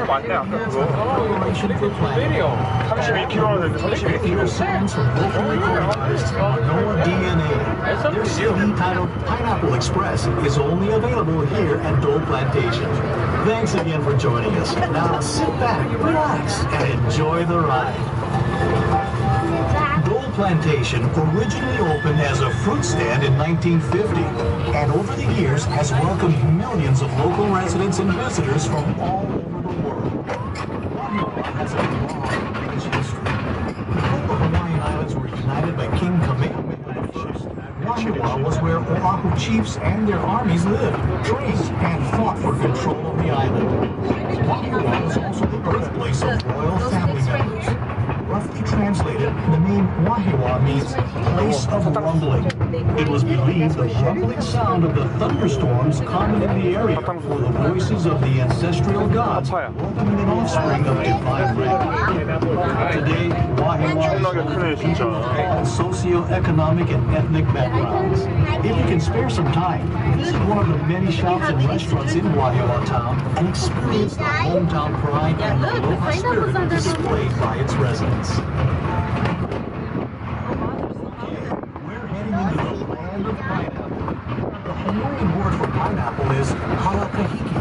맞네 아까 그거. Preparation for planting. 32kg 되는데 32kg. Sounds from locally colonized Manoa DNA. Their CD titled Pineapple Express is only available here at Dole Plantation. Thanks again for joining us. Now sit back, relax, and enjoy the ride. Dole Plantation originally opened as a fruit stand in 1950, and over the years has welcomed millions of local residents and visitors from all over the world. Wahiawa has a long and rich history. Before the Hawaiian Islands were united by King Kamehameha I, Wahiawa was where Oahu chiefs and their armies lived, trained, and fought for control of the island. Wahiawa was also the birthplace of royal family members. Roughly translated, the name Wahiawa means place of rumbling. It was believed the rumbling sound of the thunderstorms common in the area were the voices of the ancestral gods welcoming an offspring of divine wrath. Today, Wahiawa is people of all socio-economic and ethnic backgrounds. If you can spare some time, visit one of the many shops and restaurants in Wahiawa town and experience the hometown pride and the aloha spirit displayed by its residents. We're heading into the land of pineapple. The Hawaiian word for pineapple is halakahiki.